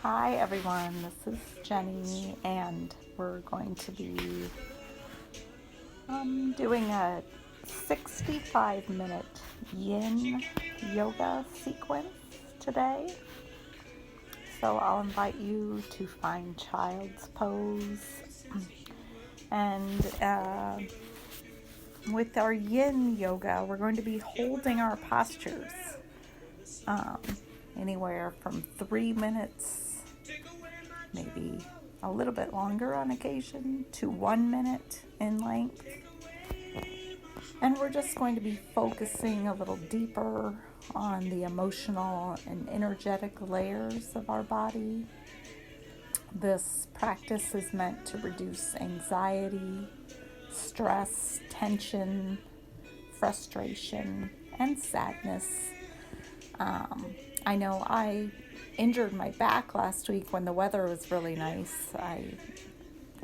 Hi everyone, this is Jenny, and we're going to be doing a 65-minute Yin Yoga sequence today. So I'll invite you to find child's pose, and with our Yin Yoga, we're going to be holding our postures anywhere from 3 minutes, maybe a little bit longer on occasion, to 1 minute in length. And we're just going to be focusing a little deeper on the emotional and energetic layers of our body. This practice is meant to reduce anxiety, stress, tension, frustration, and sadness. I know I injured my back last week when the weather was really nice. I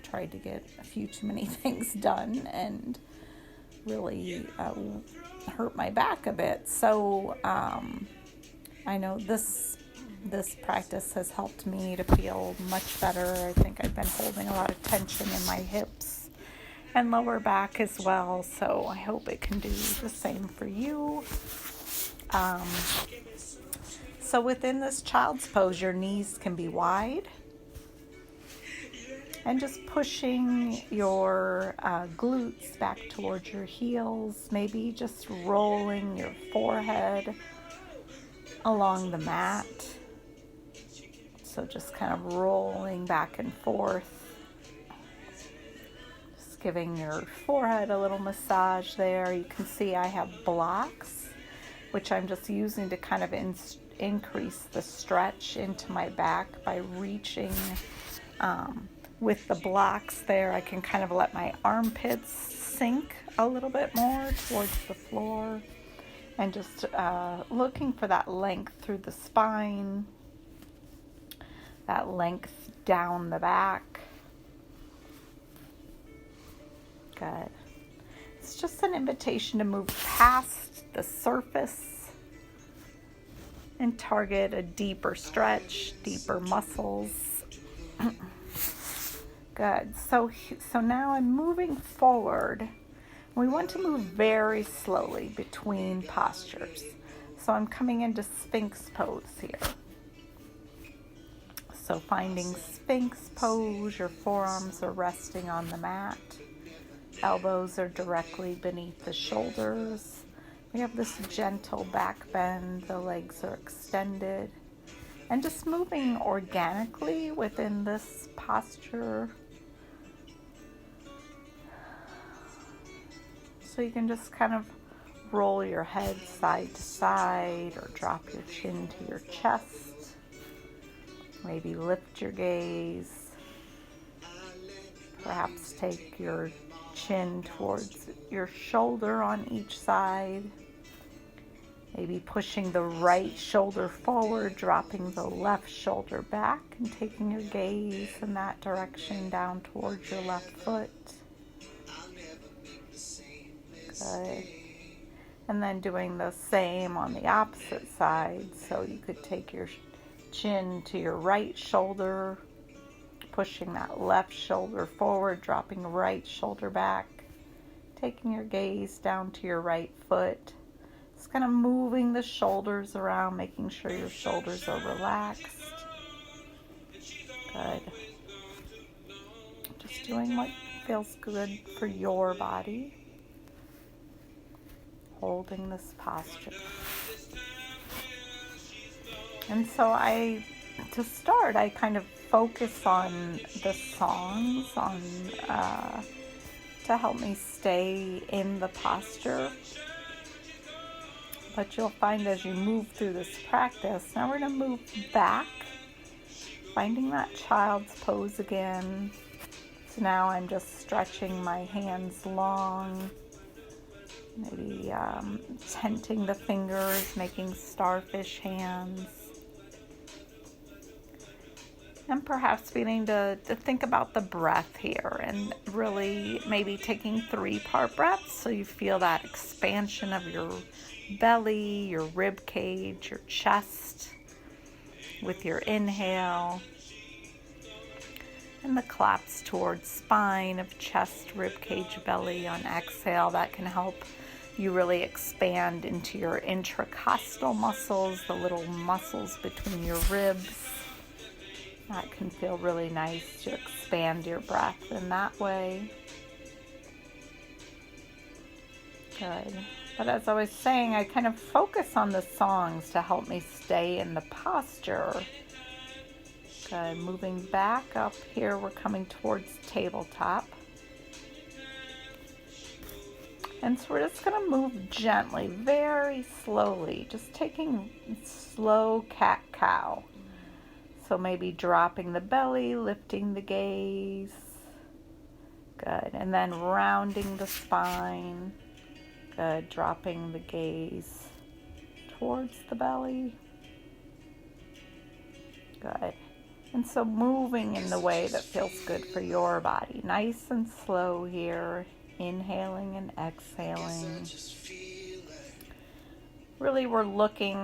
tried to get a few too many things done and really hurt my back a bit. So I know this practice has helped me to feel much better. I think I've been holding a lot of tension in my hips and lower back as well. So I hope it can do the same for you. So within this child's pose, your knees can be wide, and just pushing your glutes back towards your heels, maybe just rolling your forehead along the mat. So just kind of rolling back and forth, just giving your forehead a little massage there. You can see I have blocks, which I'm just using to kind of increase the stretch into my back by reaching with the blocks there. I can kind of let my armpits sink a little bit more towards the floor, and just looking for that length through the spine, that length down the back. Good. It's just an invitation to move past the surface and target a deeper stretch, deeper muscles. Good. So now I'm moving forward. We want to move very slowly between postures. So I'm coming into Sphinx pose here. So finding Sphinx pose, your forearms are resting on the mat. Elbows are directly beneath the shoulders. We have this gentle back bend, the legs are extended, and just moving organically within this posture. So you can just kind of roll your head side to side, or drop your chin to your chest. Maybe lift your gaze. Perhaps take your chin towards your shoulder on each side. Maybe pushing the right shoulder forward, dropping the left shoulder back, and taking your gaze in that direction down towards your left foot. Good. And then doing the same on the opposite side. So you could take your chin to your right shoulder, pushing that left shoulder forward, dropping the right shoulder back, taking your gaze down to your right foot. Just kind of moving the shoulders around, making sure your shoulders are relaxed. Good. Just doing what feels good for your body. Holding this posture. And so to start, I kind of focus on the songs to help me stay in the posture. But you'll find as you move through this practice, now we're going to move back, finding that child's pose again. So now I'm just stretching my hands long, maybe tenting the fingers, making starfish hands. And perhaps beginning to think about the breath here, and really maybe taking 3-part breaths so you feel that expansion of your belly, your rib cage, your chest with your inhale, And the collapse towards spine of chest, rib cage, belly on exhale. That can help you really expand into your intercostal muscles, the little muscles between your ribs. That can feel really nice to expand your breath in that way. Good. But as I was saying, I kind of focus on the songs to help me stay in the posture. Good. Moving back up here, we're coming towards tabletop. And so we're just going to move gently, very slowly, just taking slow cat-cow. So maybe dropping the belly, lifting the gaze. Good. And then rounding the spine. Good. Dropping the gaze towards the belly. Good. And so moving in the way that feels good for your body. Nice and slow here. Inhaling and exhaling. Really, we're looking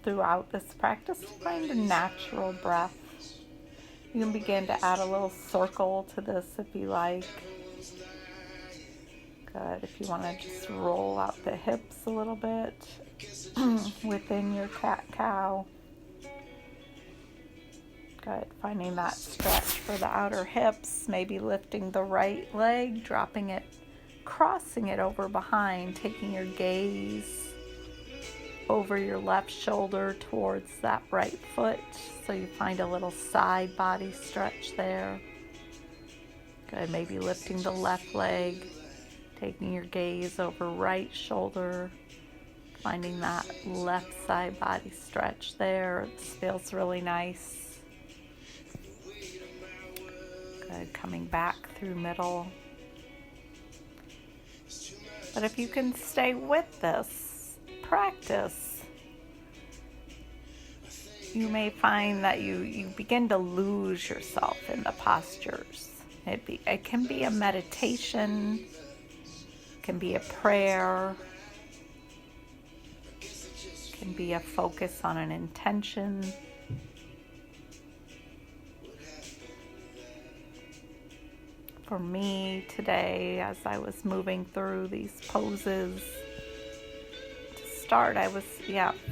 throughout this practice to find a natural breath. You can begin to add a little circle to this if you like. Good. If you want to just roll out the hips a little bit within your cat-cow. Good. Finding that stretch for the outer hips. Maybe lifting the right leg, dropping it, crossing it over behind, taking your gaze over your left shoulder towards that right foot. So you find a little side body stretch there. Good. Maybe lifting the left leg, taking your gaze over right shoulder, finding that left side body stretch there. It feels really nice. Good. Coming back through middle. But if you can stay with this practice, you may find that you begin to lose yourself in the postures. It can be a meditation, can be a prayer, can be a focus on an intention. For me today, as I was moving through these poses, to start I was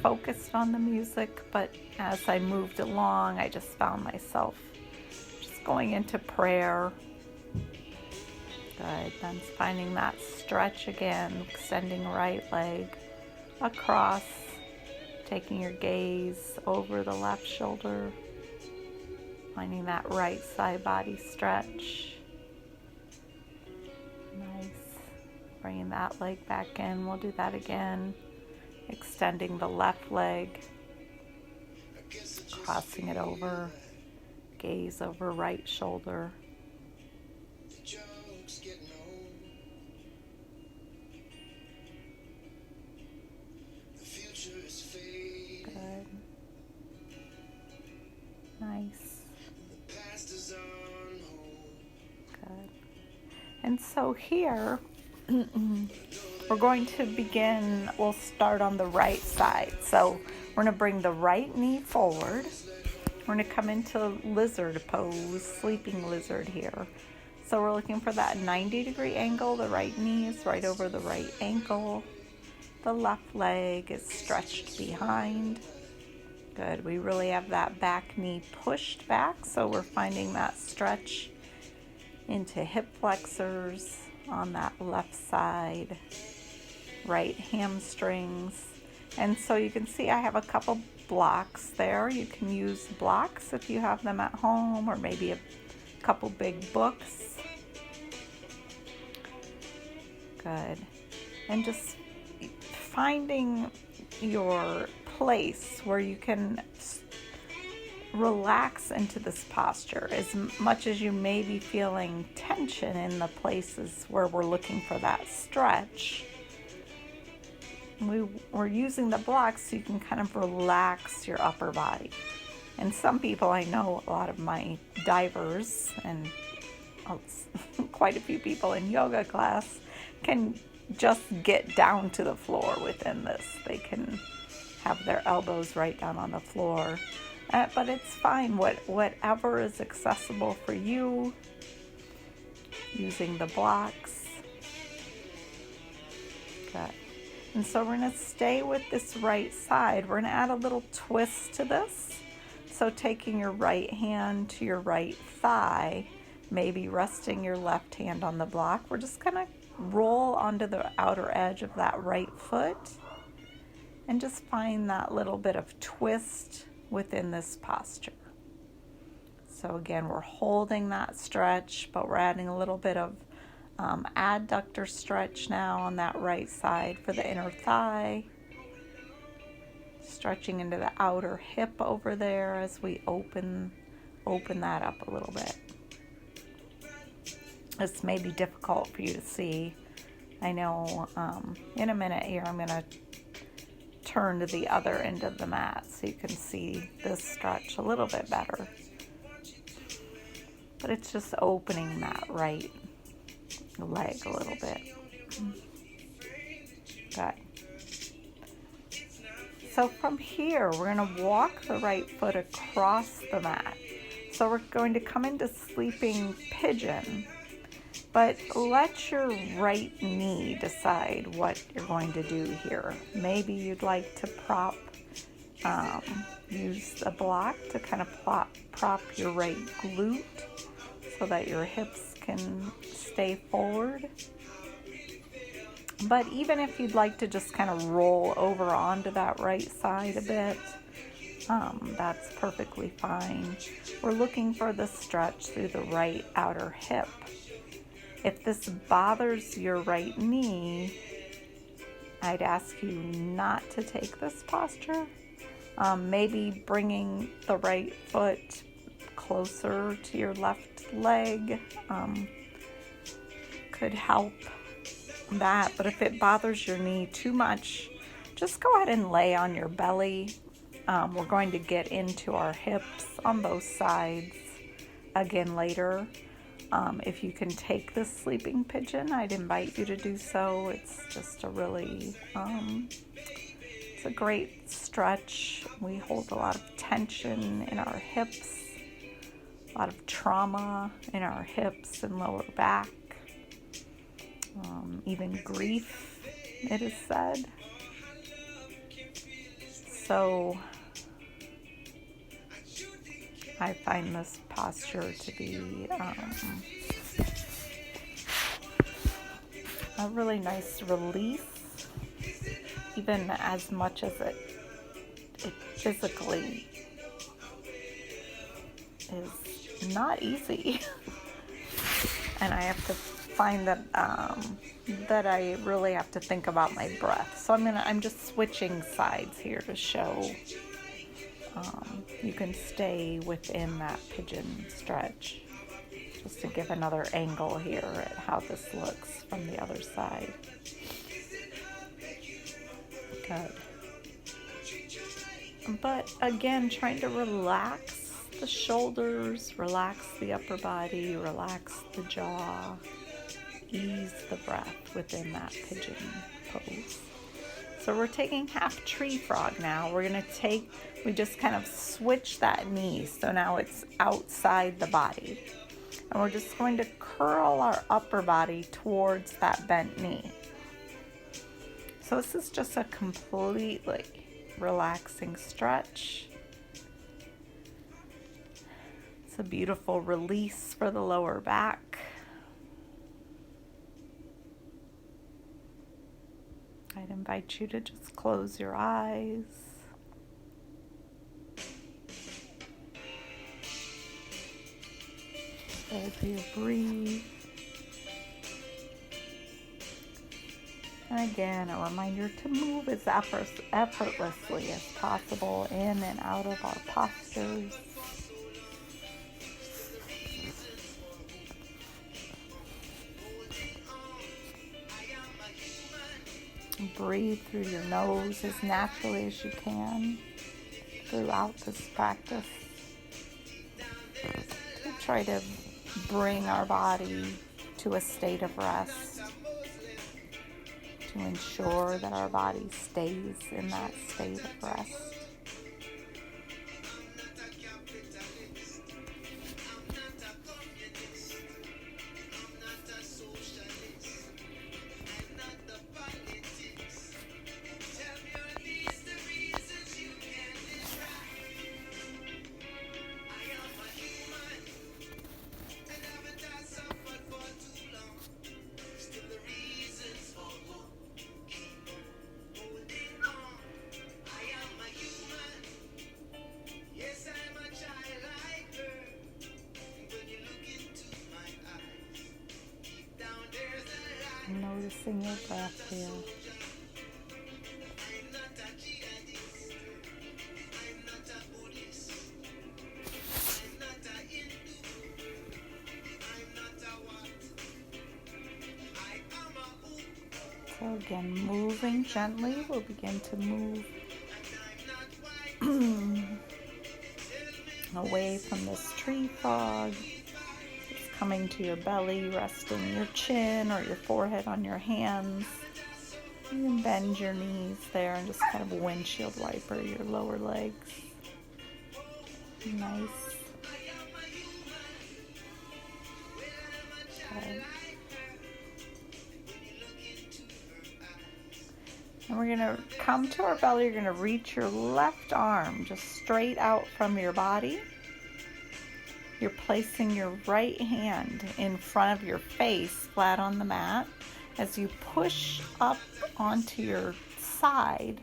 focused on the music, but as I moved along I just found myself just going into prayer. Good. Then finding that stretch again, extending right leg across, taking your gaze over the left shoulder, finding that right side body stretch. Nice. Bringing that leg back in. We'll do that again. Extending the left leg, crossing it over, gaze over right shoulder. Good. Nice. Good. And so here, we're going to begin, we'll start on the right side. So we're going to bring the right knee forward. We're going to come into lizard pose, sleeping lizard here. So we're looking for that 90-degree angle. The right knee is right over the right ankle. The left leg is stretched behind. Good. We really have that back knee pushed back. So we're finding that stretch into hip flexors on that left side, right hamstrings. And so you can see I have a couple blocks there. You can use blocks if you have them at home, or maybe a couple big books. Good. And just finding your place where you can relax into this posture. As much as you may be feeling tension in the places where we're looking for that stretch, we're using the blocks so you can kind of relax your upper body. And some people, I know a lot of my divers and quite a few people in yoga class can just get down to the floor within this. They can have their elbows right down on the floor. But it's fine, whatever is accessible for you, using the blocks. Good. And so we're going to stay with this right side. We're going to add a little twist to this. So taking your right hand to your right thigh, maybe resting your left hand on the block, we're just going to roll onto the outer edge of that right foot and just find that little bit of twist within this posture. So again, we're holding that stretch, but we're adding a little bit of adductor stretch now on that right side for the inner thigh. Stretching into the outer hip over there as we open that up a little bit. This may be difficult for you to see. I know in a minute here I'm going to turn to the other end of the mat so you can see this stretch a little bit better. But it's just opening that right leg a little bit. Good. So from here, we're going to walk the right foot across the mat. So we're going to come into sleeping pigeon, but let your right knee decide what you're going to do here. Maybe you'd like to use a block to kind of prop your right glute so that your hips can stay forward. But even if you'd like to just kind of roll over onto that right side a bit, that's perfectly fine. We're looking for the stretch through the right outer hip. If this bothers your right knee, I'd ask you not to take this posture. Maybe bringing the right foot closer to your left leg could help that. But if it bothers your knee too much, just go ahead and lay on your belly. We're going to get into our hips on both sides again later. If you can take this sleeping pigeon, I'd invite you to do so. It's just a really, it's a great stretch. We hold a lot of tension in our hips, a lot of trauma in our hips and lower back, even grief, it is said. So I find this posture to be a really nice release, even as much as it physically is not easy. And I have to find that that I really have to think about my breath. So I'm just switching sides here to show you can stay within that pigeon stretch, just to give another angle here at how this looks from the other side. Good. But again, trying to relax the shoulders, relax the upper body, relax the jaw, ease the breath within that pigeon pose. So we're taking half tree frog now. We just kind of switch that knee, so now it's outside the body. And we're just going to curl our upper body towards that bent knee. So this is just a completely relaxing stretch. It's a beautiful release for the lower back. I'd invite you to just close your eyes. As you breathe. And again, a reminder to move as effortlessly as possible in and out of our postures. Breathe through your nose as naturally as you can throughout this practice. To try to bring our body to a state of rest, to ensure that our body stays in that state of rest. noticing your breath here. So again, moving gently, we'll begin to move away from this tree fog. It's coming to your belly, resting your chin or your forehead on your hands. You can bend your knees there and just kind of windshield wiper your lower legs. Nice. Okay. And we're going to come to our belly. You're going to reach your left arm just straight out from your body. You're placing your right hand in front of your face, flat on the mat, as you push up onto your side.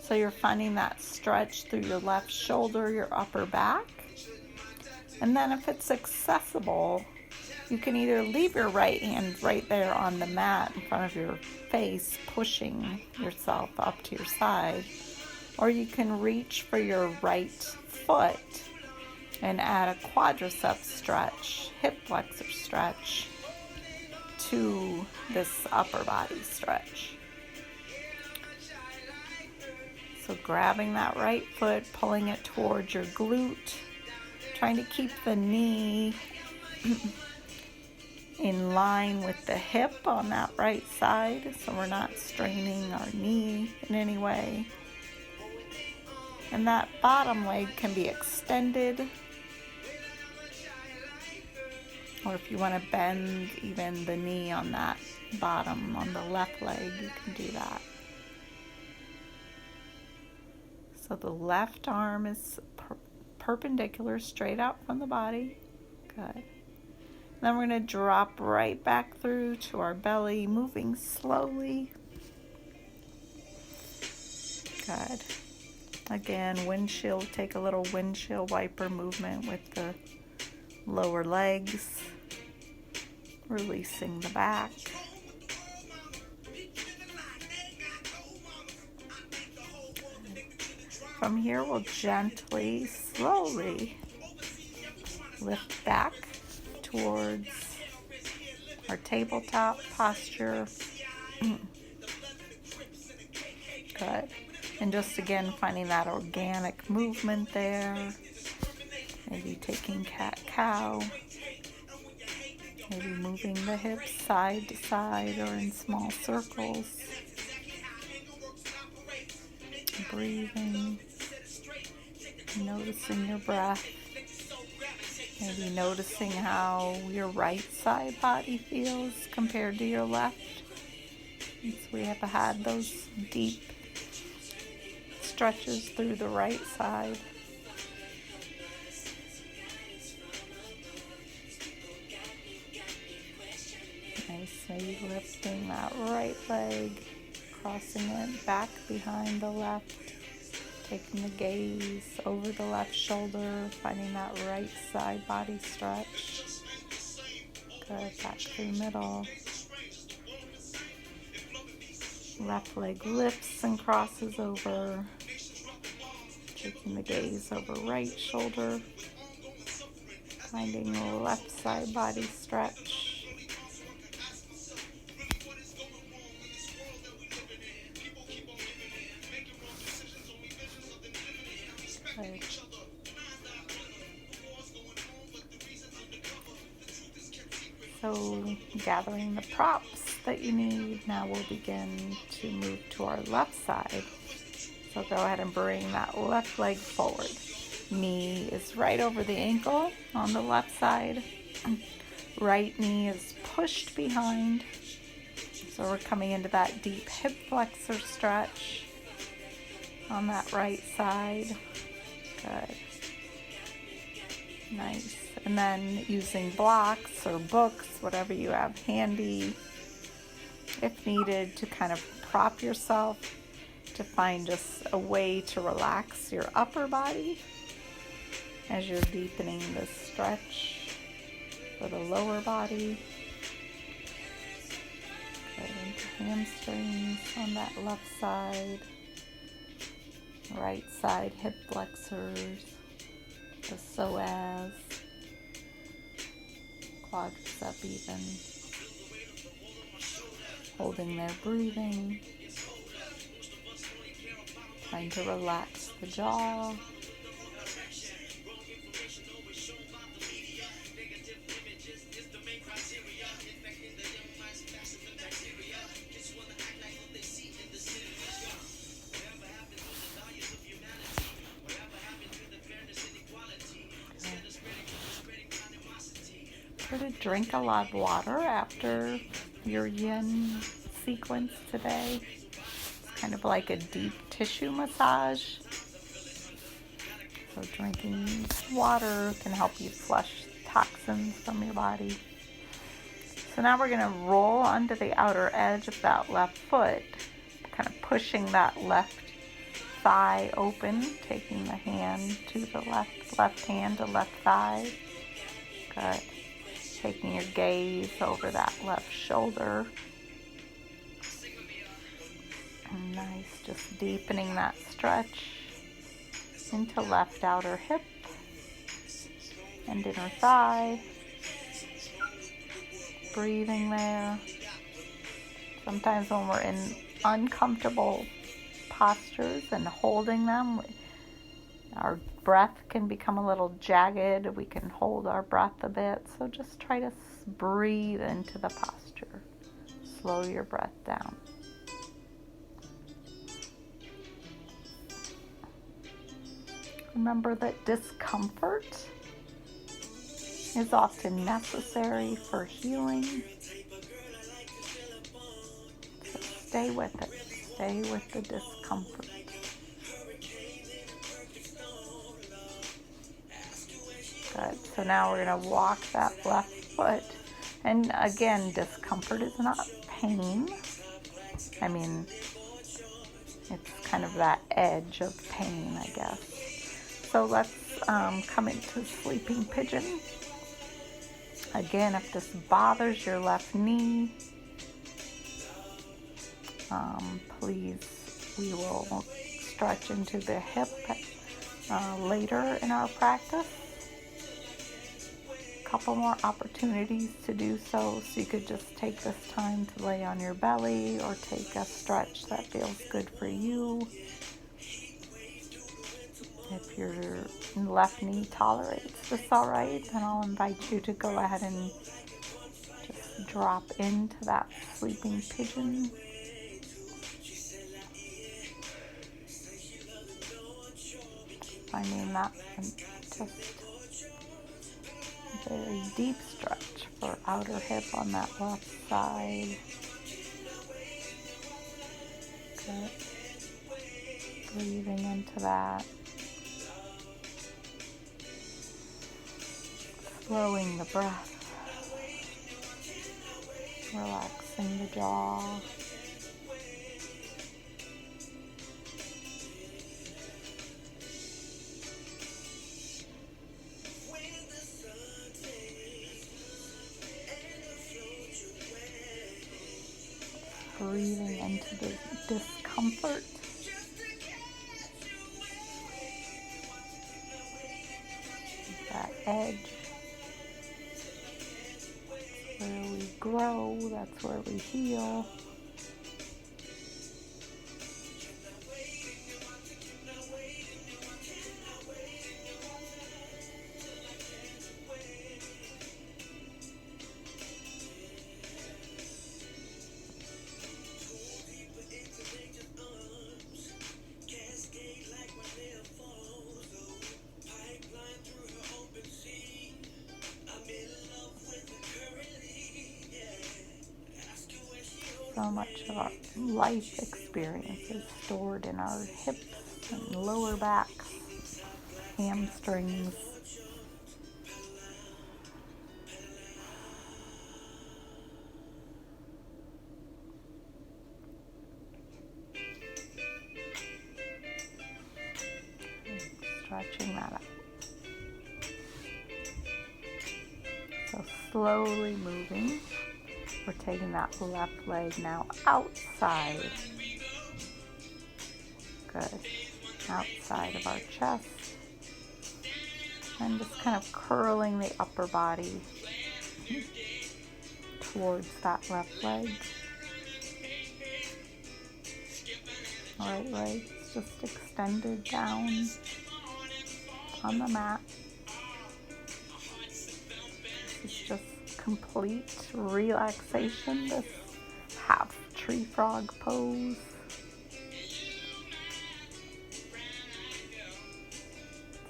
So you're finding that stretch through your left shoulder, your upper back. And then if it's accessible, you can either leave your right hand right there on the mat in front of your face, pushing yourself up to your side, or you can reach for your right foot and add a quadricep stretch, hip flexor stretch to this upper body stretch. So grabbing that right foot, pulling it towards your glute, trying to keep the knee in line with the hip on that right side, so we're not straining our knee in any way. And that bottom leg can be extended, or if you want to bend even the knee on that bottom, on the left leg, you can do that. So the left arm is perpendicular, straight out from the body. Good. Then we're going to drop right back through to our belly, moving slowly. Good. Again, take a little windshield wiper movement with the lower legs, releasing the back. From here, we'll gently, slowly lift back towards our tabletop posture. Good. And just again, finding that organic movement there. Maybe taking cat-cow. Maybe moving the hips side to side or in small circles. Breathing. Noticing your breath. Maybe noticing how your right side body feels compared to your left. Since we have had those deep stretches through the right side. Nice, maybe lifting that right leg, crossing it back behind the left. Taking the gaze over the left shoulder, finding that right side body stretch. Good, back through middle. Left leg lifts and crosses over. Taking the gaze over right shoulder. Finding the left side body stretch. Good. So gathering the props that you need, now we'll begin to move to our left side. So go ahead and bring that left leg forward. Knee is right over the ankle on the left side. Right knee is pushed behind. So we're coming into that deep hip flexor stretch on that right side. Good. Nice. And then using blocks or books, whatever you have handy, if needed, to kind of prop yourself, to find just a way to relax your upper body as you're deepening the stretch for the lower body. Into hamstrings on that left side, right side hip flexors, the psoas, quadricep even, holding their breathing, trying to relax the jaw. Sure to drink a lot of water after your yin sequence today. It's kind of like a deep tissue massage. So drinking water can help you flush toxins from your body. So now we're going to roll onto the outer edge of that left foot, kind of pushing that left thigh open, taking the hand to the left hand to left thigh. Good. Taking your gaze over that left shoulder. And nice, just deepening that stretch into left outer hip and inner thigh. Breathing there. Sometimes when we're in uncomfortable postures and holding them, our breath can become a little jagged. We can hold our breath a bit. So just try to breathe into the posture. Slow your breath down. Remember that discomfort is often necessary for healing. So stay with it. Stay with the discomfort. Good. So now we're going to walk that left foot. And again, discomfort is not pain. I mean, it's kind of that edge of pain, I guess. So let's come into sleeping pigeon. Again, if this bothers your left knee, please, we will stretch into the hip later in our practice. A couple more opportunities to do so you could just take this time to lay on your belly or take a stretch that feels good for you. If your left knee tolerates this all right, then I'll invite you to go ahead and just drop into that sleeping pigeon. Finding that just a very deep stretch for outer hip on that left side. Good. Breathing into that. Slowing the breath. Relaxing the jaw. Breathing into the discomfort. That edge. That's where we grow. That's where we heal. So much of our life experience is stored in our hips and lower backs, hamstrings. Stretching that out. So slowly moving We're taking that left leg now outside. Good. Outside of our chest. And just kind of curling the upper body towards that left leg. Right leg is just extended down on the mat. This is just complete relaxation, this half tree frog pose.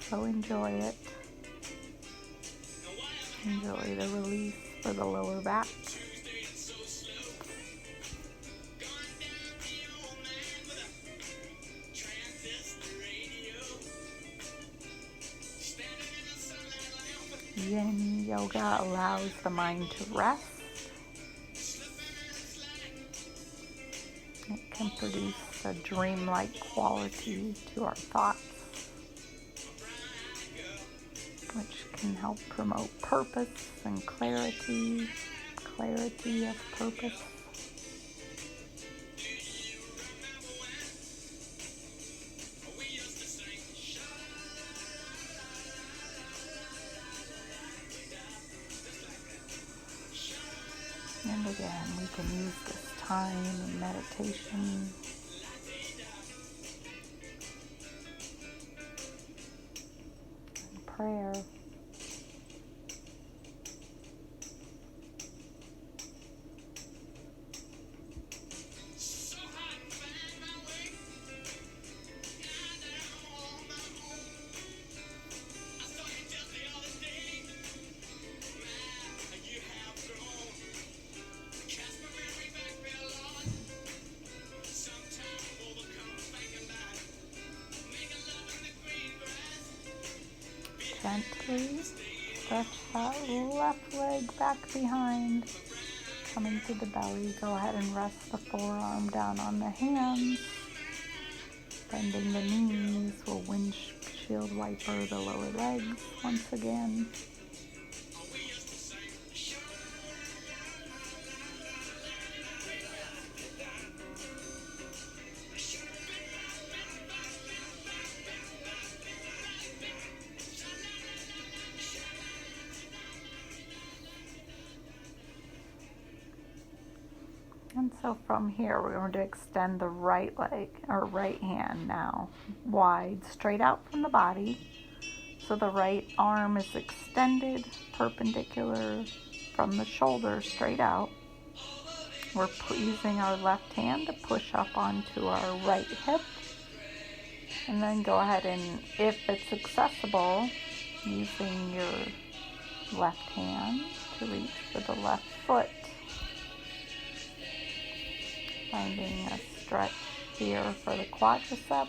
So enjoy it. Enjoy the release for the lower back. Yin Yoga allows the mind to rest. It can produce a dreamlike quality to our thoughts, which can help promote purpose and clarity of purpose. And again, we can use this time in meditation and prayer. Gently stretch that left leg back behind, coming to the belly. Go ahead and rest the forearm down on the hands, bending the knees. We'll windshield wiper the lower legs once again. And so from here, we're going to extend the right leg, or right hand now, wide, straight out from the body. So the right arm is extended, perpendicular from the shoulder, straight out. We're using our left hand to push up onto our right hip. And then go ahead and, if it's accessible, using your left hand to reach for the left foot. Finding a stretch here for the quadriceps,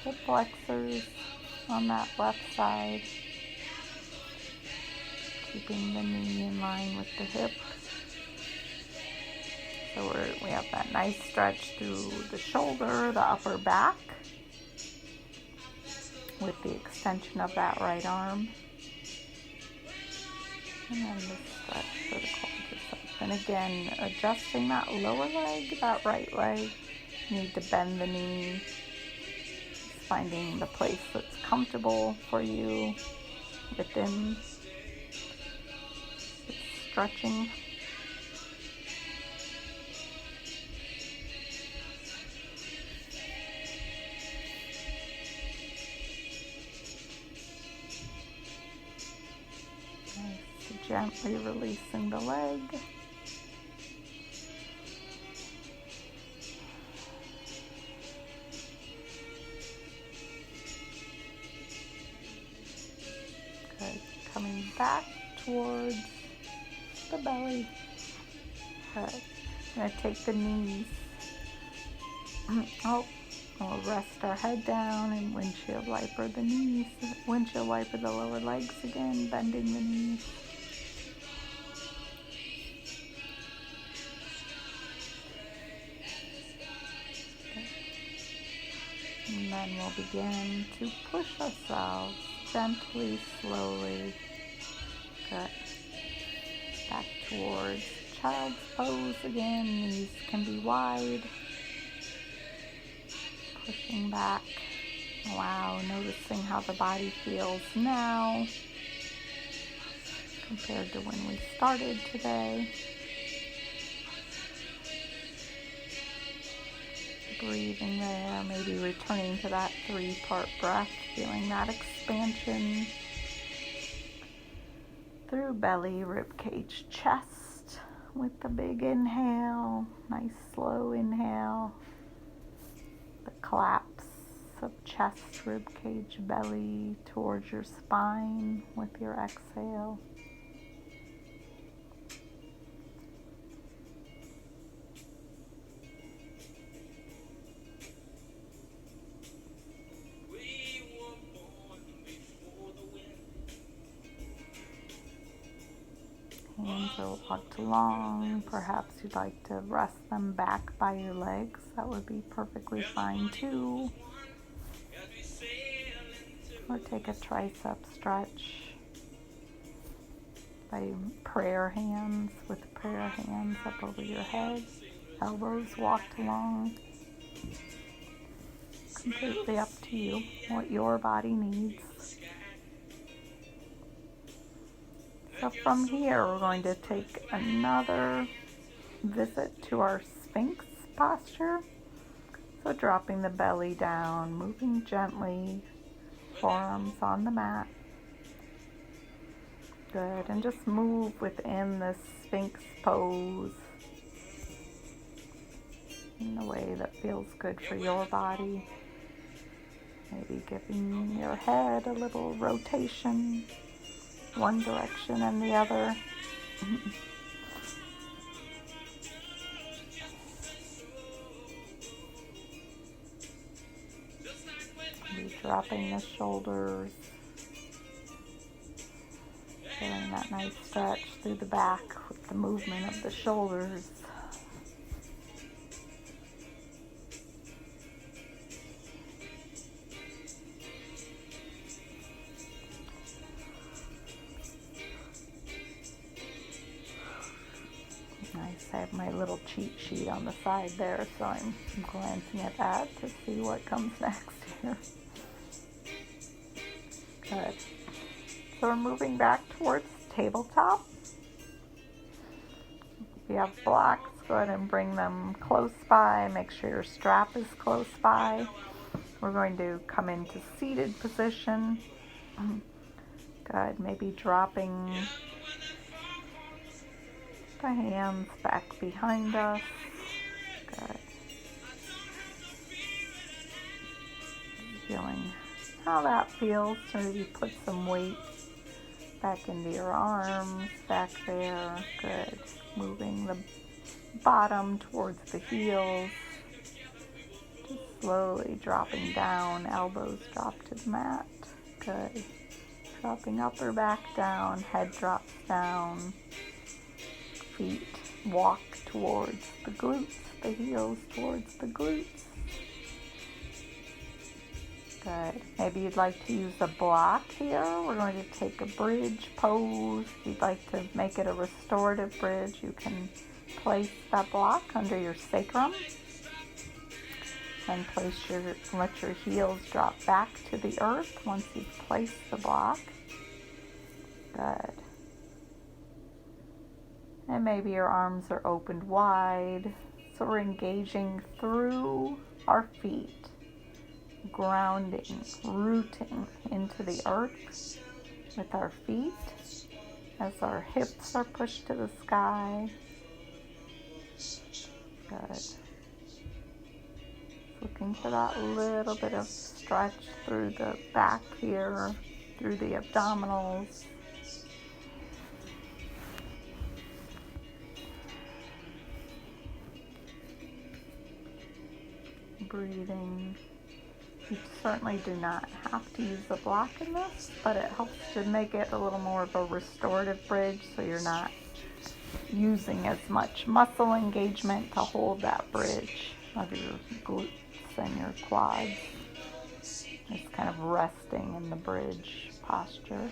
hip flexors on that left side, keeping the knee in line with the hip. So we have that nice stretch through the shoulder, the upper back, with the extension of that right arm, and then the stretch for the quadriceps. And again, adjusting that lower leg, that right leg. You need to bend the knee, finding the place that's comfortable for you within stretching. Nice. Gently releasing the leg. Good. Coming back towards the belly. Good. I'm going to take the knees. We'll rest our head down and windshield wiper the knees. Windshield wiper the lower legs again, bending the knees. And then we'll begin to push ourselves gently, slowly. Good. Back towards child's pose again. Knees can be wide. Pushing back. Wow, noticing how the body feels now compared to when we started today. Breathing there, maybe returning to that 3-part breath, feeling that expansion through belly, rib cage, chest with the big inhale, nice slow inhale, the collapse of chest, rib cage, belly towards your spine with your exhale. Hands are walked along. Perhaps you'd like to rest them back by your legs. That would be perfectly fine too. Or take a tricep stretch by prayer hands, with prayer hands up over your head. Elbows walked along. Completely up to you, what your body needs. So from here, we're going to take another visit to our Sphinx posture. So dropping the belly down, moving gently, forearms on the mat. Good, and just move within this Sphinx pose in the way that feels good for your body. Maybe giving your head a little rotation, one direction and the other. Maybe dropping the shoulders, feeling that nice stretch through the back with the movement of the shoulders. Nice, I have my little cheat sheet on the side there, so I'm glancing at that to see what comes next here. Good. So we're moving back towards tabletop. If you have blocks, go ahead and bring them close by. Make sure your strap is close by. We're going to come into seated position. Good. Maybe dropping the hands back behind us. Good. Feeling how that feels. So maybe put some weight back into your arms, back there. Good. Moving the bottom towards the heels. Just slowly dropping down. Elbows drop to the mat. Good. Dropping upper back down. Head drops down. Feet walk towards the glutes, the heels towards the glutes. Good. Maybe you'd like to use a block here. We're going to take a bridge pose. If you'd like to make it a restorative bridge, you can place that block under your sacrum and let your heels drop back to the earth once you've placed the block. Good. And maybe your arms are opened wide. So we're engaging through our feet, grounding, rooting into the earth with our feet as our hips are pushed to the sky. Good. Looking for that little bit of stretch through the back here, through the abdominals. Breathing. You certainly do not have to use a block in this, but it helps to make it a little more of a restorative bridge so you're not using as much muscle engagement to hold that bridge of your glutes and your quads. Just kind of resting in the bridge posture.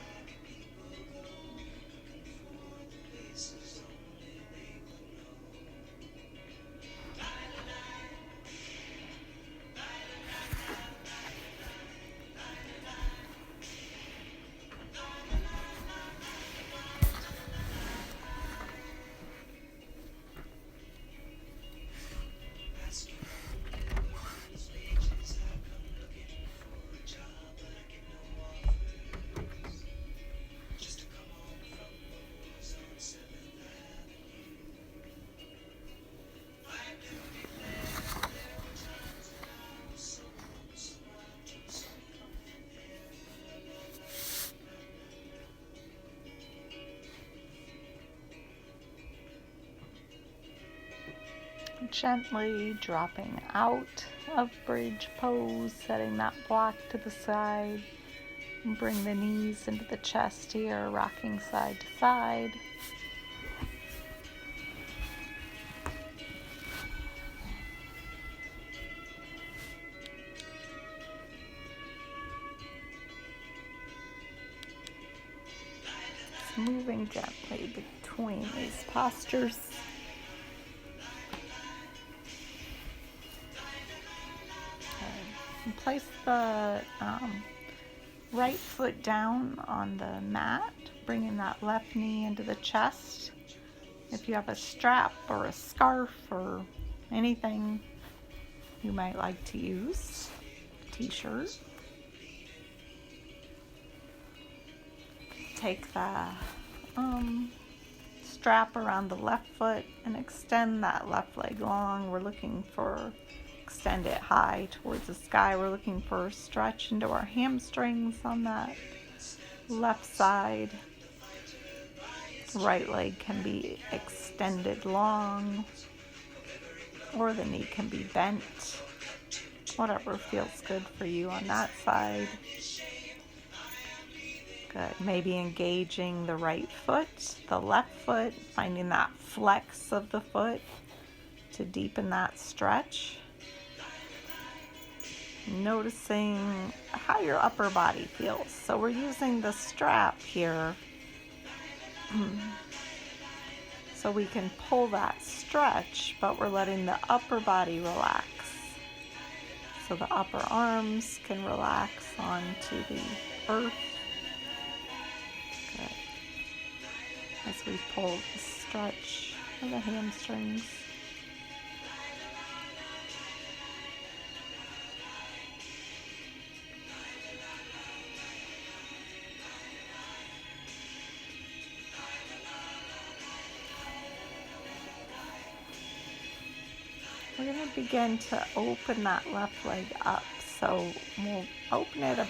gently dropping out of bridge pose, setting that block to the side. And bring the knees into the chest here, rocking side to side. Moving gently between these postures. And place the right foot down on the mat, bringing that left knee into the chest. If you have a strap or a scarf or anything you might like to use, t-shirt. Take the strap around the left foot and extend that left leg long. We're looking for extend it high towards the sky. We're looking for a stretch into our hamstrings on that left side. Right leg can be extended long, or the knee can be bent. Whatever feels good for you on that side. Good. Maybe engaging the right foot, the left foot, finding that flex of the foot to deepen that stretch. Noticing how your upper body feels. So we're using the strap here so we can pull that stretch, but we're letting the upper body relax. So the upper arms can relax onto the earth. Good. As we pull the stretch of the hamstrings. We're going to begin to open that left leg up. So we'll open it up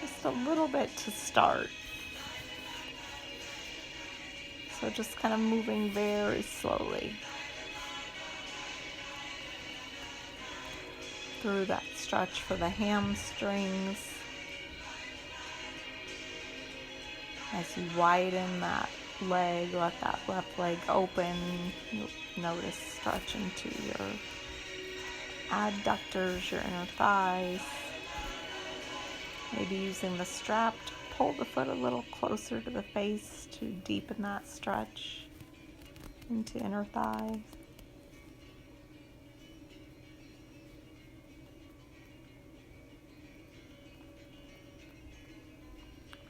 just a little bit to start. So just kind of moving very slowly through that stretch for the hamstrings. As you widen that leg, let that left leg open. You'll notice stretch into your adductors, your inner thighs. Maybe using the strap to pull the foot a little closer to the face to deepen that stretch into inner thigh.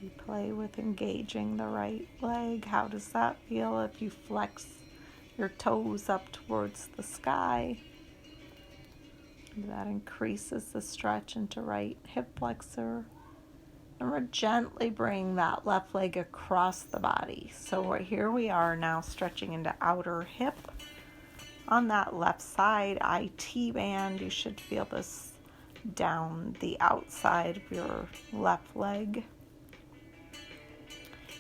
We play with engaging the right leg. How does that feel if you flex your toes up towards the sky? That increases the stretch into right hip flexor. And we're gently bring that left leg across the body. So here we are now stretching into outer hip. On that left side, IT band, you should feel this down the outside of your left leg.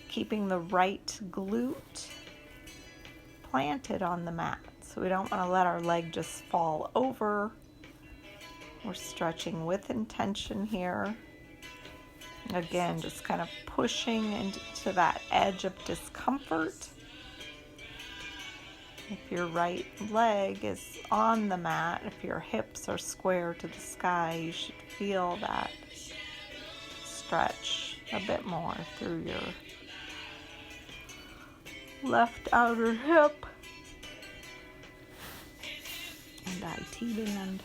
Keeping the right glute planted on the mat. So we don't want to let our leg just fall over. We're stretching with intention here. Again, just kind of pushing into that edge of discomfort. If your right leg is on the mat, if your hips are square to the sky, you should feel that stretch a bit more through your left outer hip and IT band.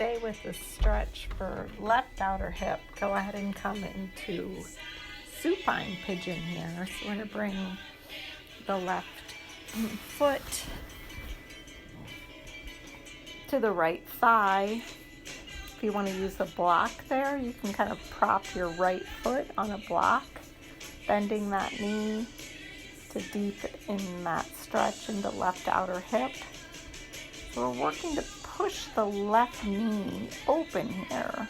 stay with the stretch for left outer hip, go ahead and come into supine pigeon here. So we're going to bring the left foot to the right thigh. If you want to use a block there, you can kind of prop your right foot on a block, bending that knee to deepen that stretch in the left outer hip. So we're working to push the left knee open here.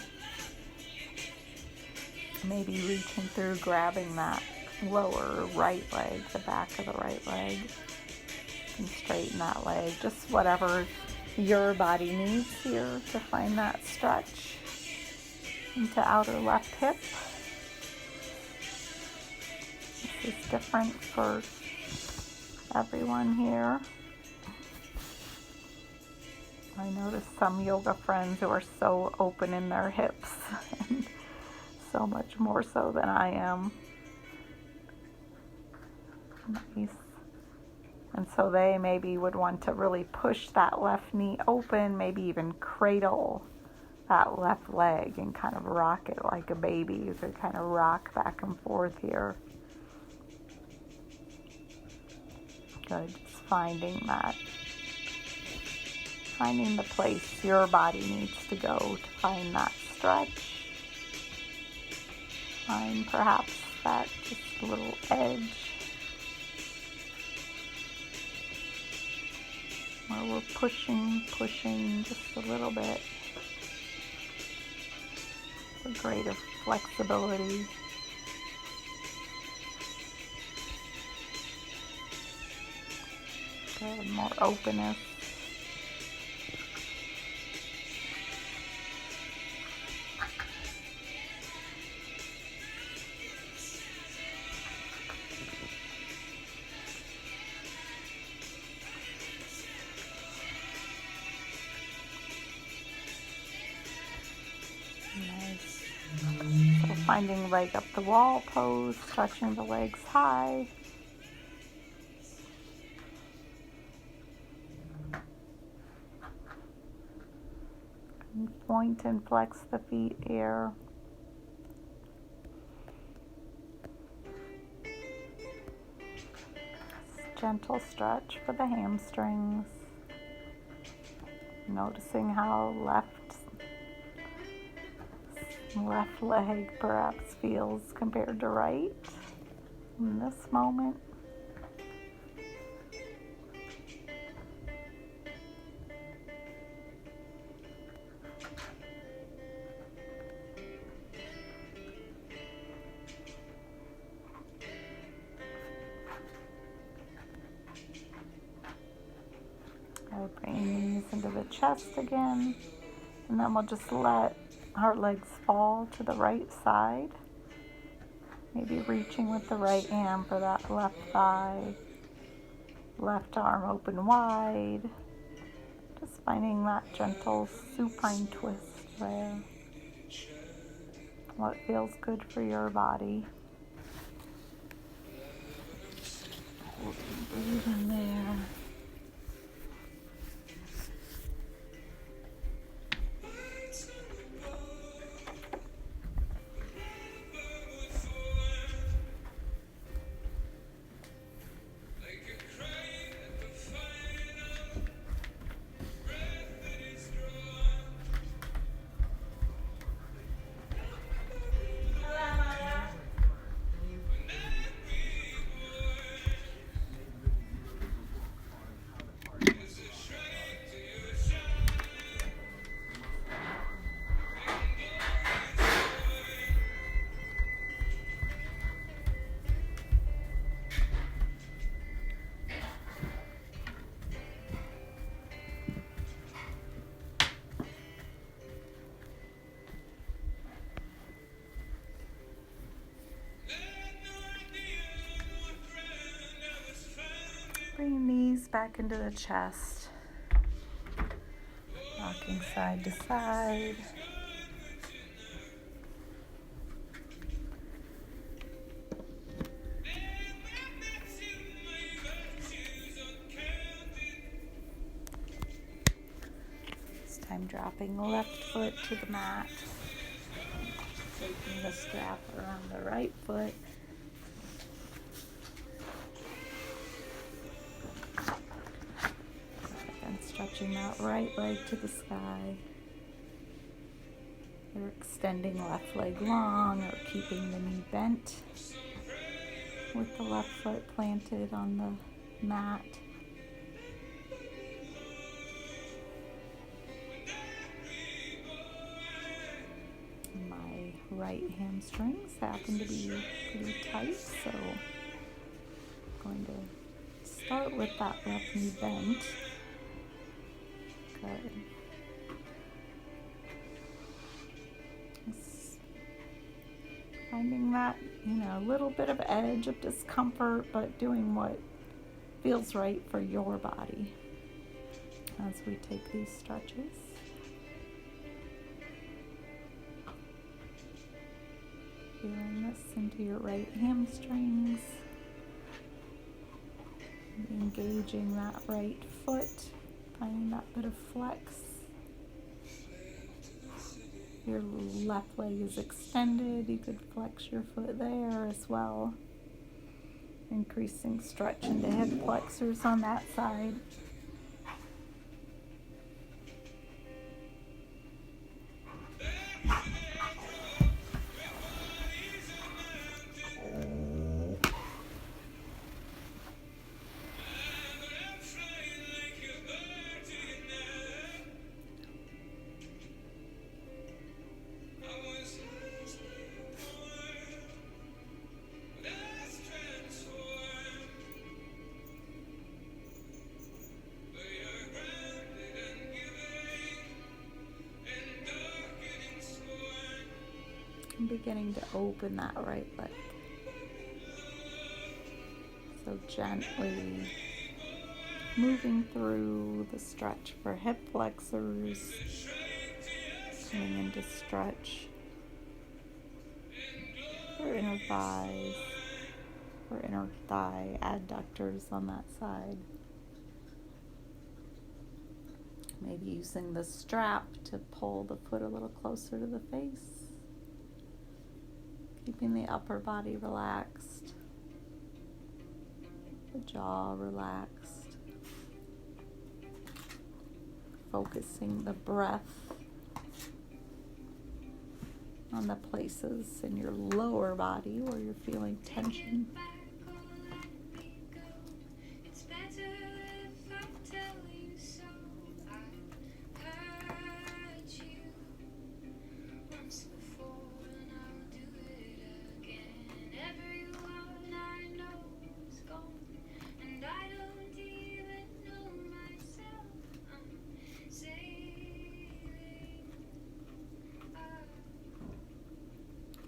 Maybe reaching through, grabbing that lower right leg, the back of the right leg, and straighten that leg. Just whatever your body needs here to find that stretch into outer left hip. This is different for everyone here. I notice some yoga friends who are so open in their hips, and so much more so than I am. Nice. And so they maybe would want to really push that left knee open, maybe even cradle that left leg and kind of rock it like a baby. You could kind of rock back and forth here. Good. Just finding the place your body needs to go to find that stretch. Find perhaps that just little edge where we're pushing just a little bit for greater flexibility. Good. More openness. Nice. So finding leg up the wall pose, stretching the legs high. Point and flex the feet here. Gentle stretch for the hamstrings. Noticing how left leg perhaps feels compared to right in this moment. I'll bring knees into the chest again, and then we'll just let our legs fall to the right side. Maybe reaching with the right hand for that left thigh, left arm open wide. Just finding that gentle supine twist there. What feels good for your body. Breathe in there. Bring knees back into the chest. Rocking side to side. It's time dropping the left foot to the mat, taking the strap around the right foot. And stretching that right leg to the sky. You're extending left leg long or keeping the knee bent with the left foot planted on the mat. My right hamstrings happen to be pretty tight, so I'm going to start with that left knee bent. Good. Just finding that, a little bit of edge of discomfort, but doing what feels right for your body as we take these stretches. Feeling this into your right hamstrings. Engaging that right foot, finding that bit of flex. Your left leg is extended. You could flex your foot there as well. Increasing stretch into hip flexors on that side. And beginning to open that right leg. So gently moving through the stretch for hip flexors, coming into stretch for inner thighs, for inner thigh adductors on that side. Maybe using the strap to pull the foot a little closer to the face. Keeping the upper body relaxed, the jaw relaxed. Focusing the breath on the places in your lower body where you're feeling tension.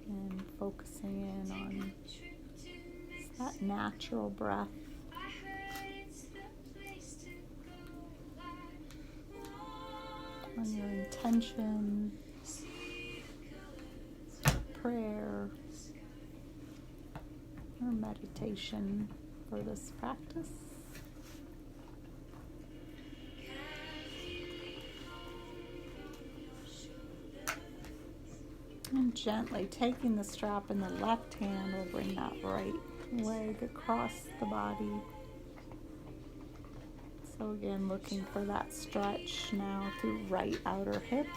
And focusing in on that natural breath. On your intention, prayer, or meditation for this practice. And gently taking the strap in the left hand, we'll bring that right leg across the body. So again, looking for that stretch now through right outer hip,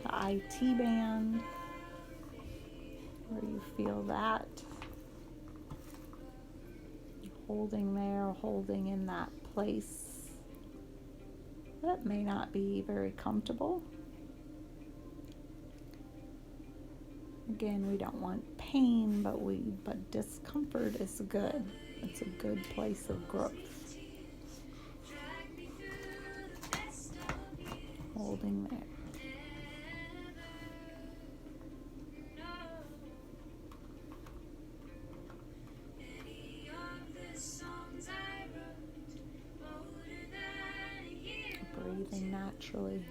the IT band, where you feel that. Holding there, holding in that place. That may not be very comfortable. Again, we don't want pain, but discomfort is good. It's a good place of growth. Holding there. Breathing naturally.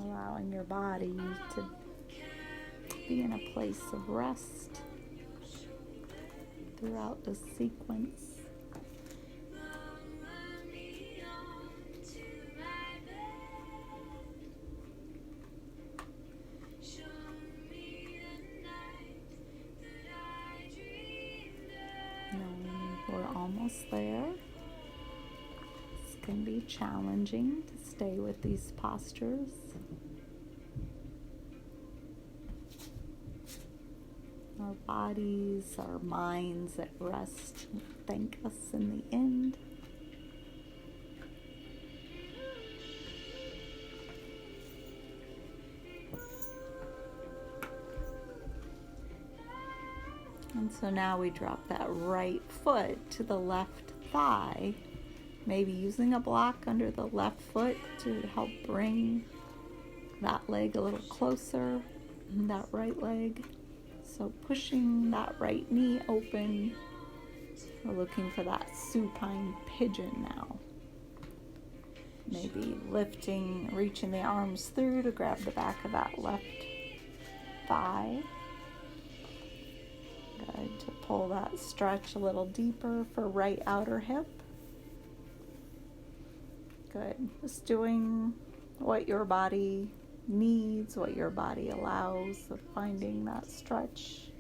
Allowing your body to be in a place of rest throughout the sequence. can be challenging to stay with these postures. Our bodies, our minds at rest thank us in the end. And so now we drop that right foot to the left thigh, maybe using a block under the left foot to help bring that leg a little closer, that right leg. So pushing that right knee open. We're looking for that supine pigeon now. Maybe lifting, reaching the arms through to grab the back of that left thigh. Good, to pull that stretch a little deeper for right outer hip. Good, just doing what your body needs, what your body allows, of finding that stretch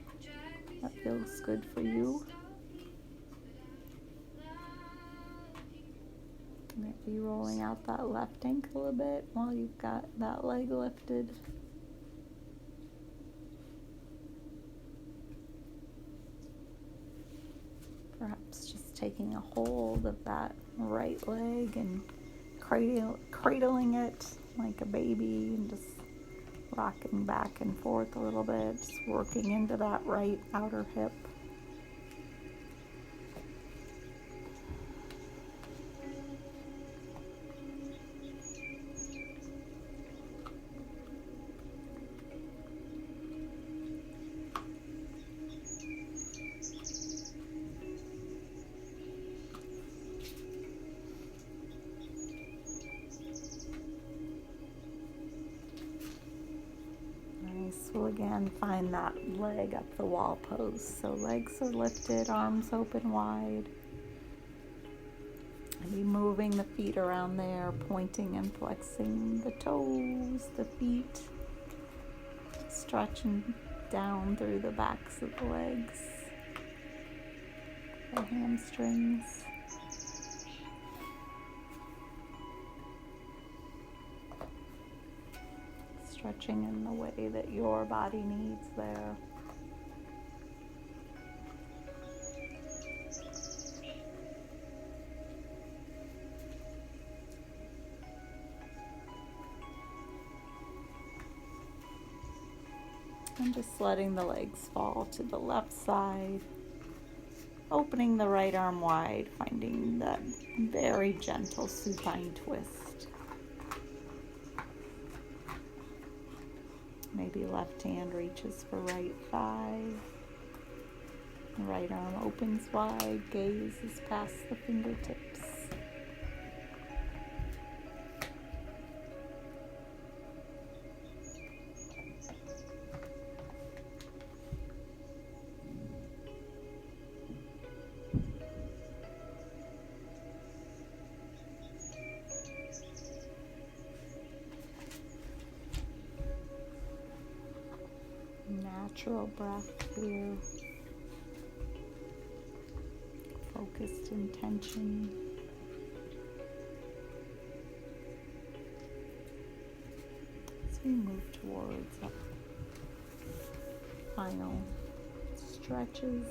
that feels good for you. Maybe rolling out that left ankle a bit while you've got that leg lifted. Perhaps just taking a hold of that right leg and cradling it like a baby and just rocking back and forth a little bit, just working into that right outer hip. We'll again find that leg up the wall pose. So legs are lifted, arms open wide. And be moving the feet around there, pointing and flexing the toes, the feet, stretching down through the backs of the legs, the hamstrings. Stretching in the way that your body needs there. And just letting the legs fall to the left side, opening the right arm wide, finding that very gentle supine twist. Maybe left hand reaches for right thigh. Right arm opens wide, gaze is past the fingertips. Natural breath here, focused intention. As we move towards our final stretches.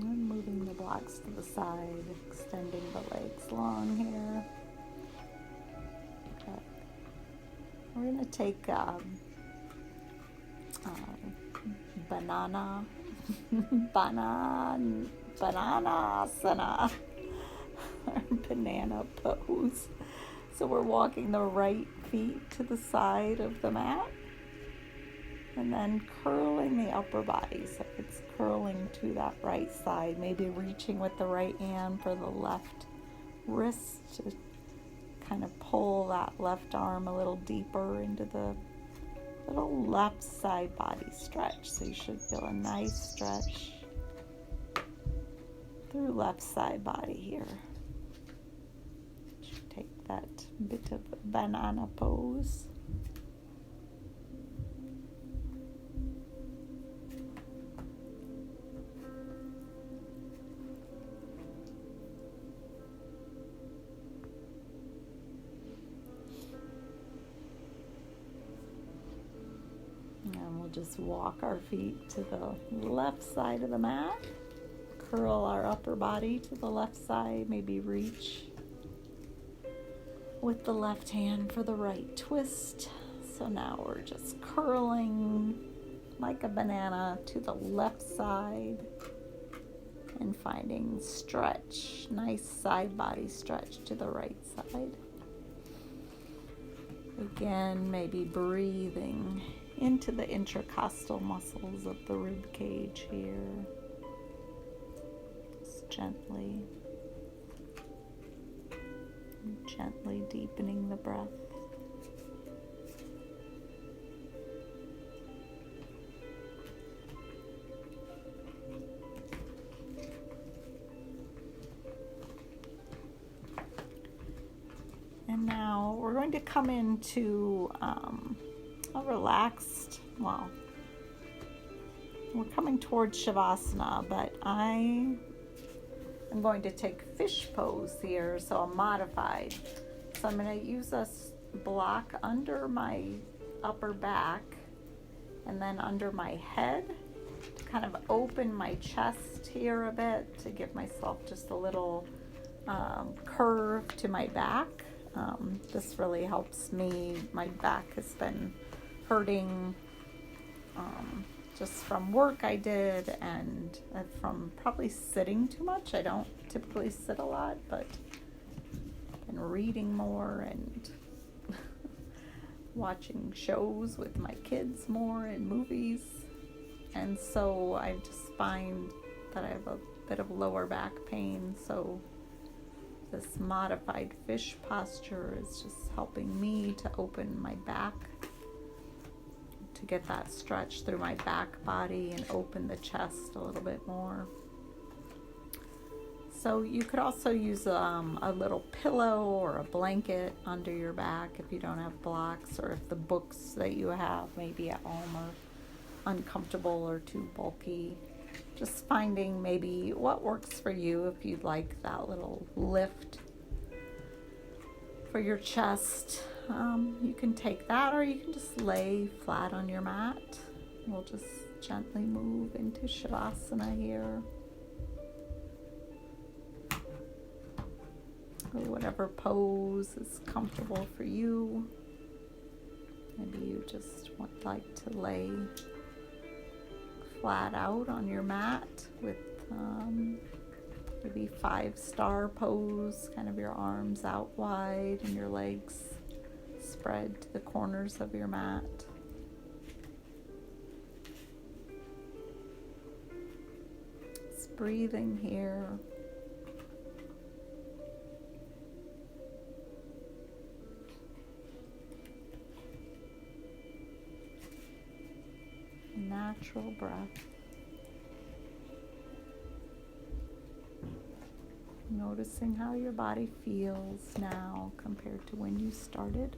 And moving the blocks to the side, extending the legs long here. Okay. We're going to take bananasana, or banana pose. So we're walking the right feet to the side of the mat. And then curling the upper body, so it's curling to that right side, maybe reaching with the right hand for the left wrist to kind of pull that left arm a little deeper into the little left side body stretch. So you should feel a nice stretch through left side body here. Should take that bit of banana pose. And we'll just walk our feet to the left side of the mat. Curl our upper body to the left side. Maybe reach with the left hand for the right twist. So now we're just curling like a banana to the left side and finding stretch. Nice side body stretch to the right side. Again, maybe breathing into the intercostal muscles of the rib cage here. Just gently deepening the breath. And now we're going to come into a relaxed, we're coming towards Shavasana, but I am going to take fish pose here, so a modified. So I'm going to use a block under my upper back and then under my head to kind of open my chest here a bit to give myself just a little curve to my back. This really helps me. My back has been hurting just from work I did and from probably sitting too much. I don't typically sit a lot, but I've been reading more and watching shows with my kids more and movies. And so I just find that I have a bit of lower back pain. So this modified fish posture is just helping me to open my back, to get that stretch through my back body and open the chest a little bit more. So you could also use a little pillow or a blanket under your back if you don't have blocks, or if the books that you have maybe at home are uncomfortable or too bulky. Just finding maybe what works for you. If you'd like that little lift for your chest, you can take that, or you can just lay flat on your mat. We'll just gently move into Shavasana here. Or whatever pose is comfortable for you. Maybe you just would like to lay flat out on your mat with maybe 5-star pose, kind of your arms out wide and your legs spread to the corners of your mat. Just breathing here. Natural breath. Noticing how your body feels now compared to when you started.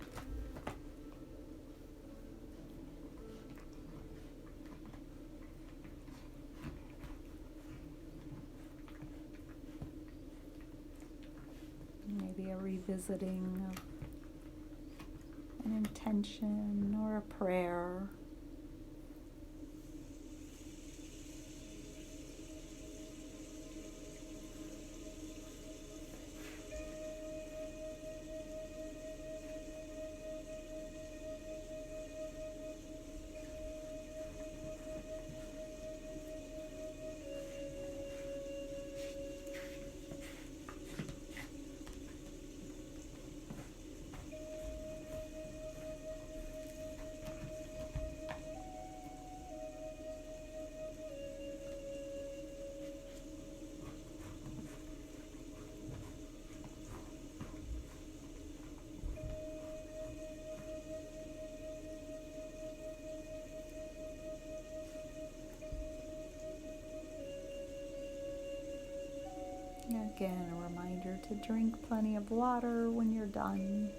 Maybe a revisiting of an intention or a prayer. Again, a reminder to drink plenty of water when you're done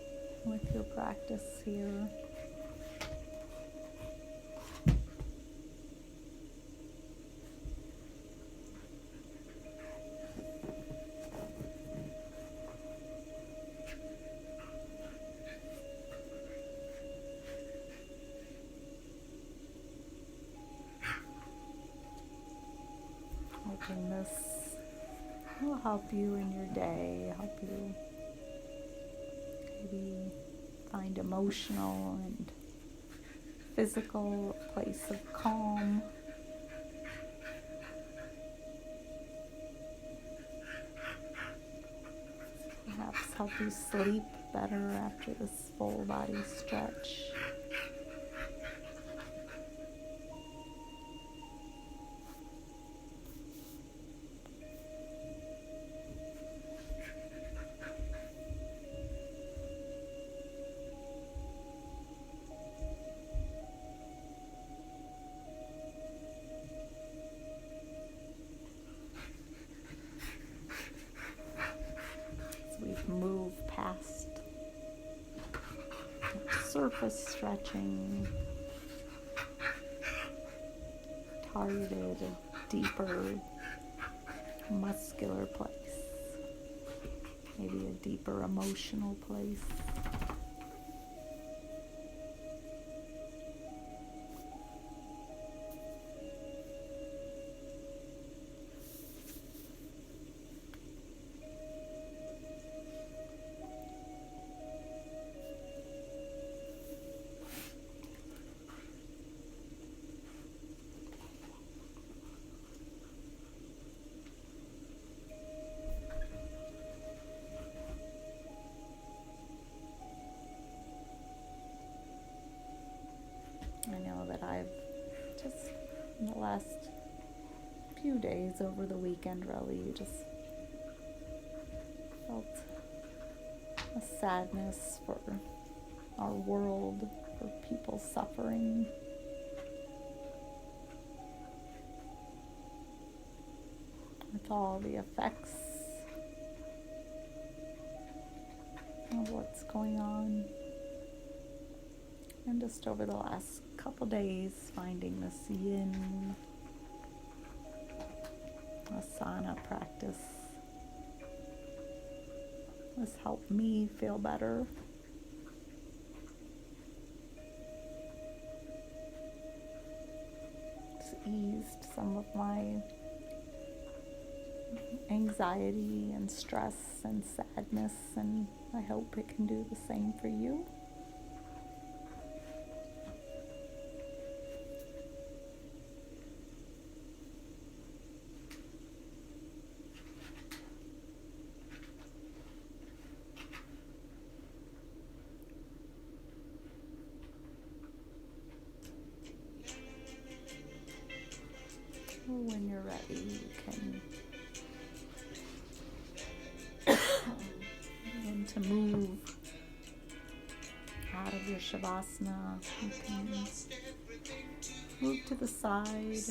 with your practice here. Hoping this will help you in your day, help you maybe find emotional and physical place of calm. Perhaps help you sleep better after this full body stretch. We've moved past surface stretching, targeted a deeper muscular place, maybe a deeper emotional place. I know that I've just, in the last few days over the weekend, really just felt a sadness for our world, for people suffering. With all the effects of what's going on. And just over the last couple days, finding this Yin asana practice has helped me feel better. It's eased some of my anxiety and stress and sadness, and I hope it can do the same for you. When you're ready, you can begin to move out of your Shavasana. You can move to the side,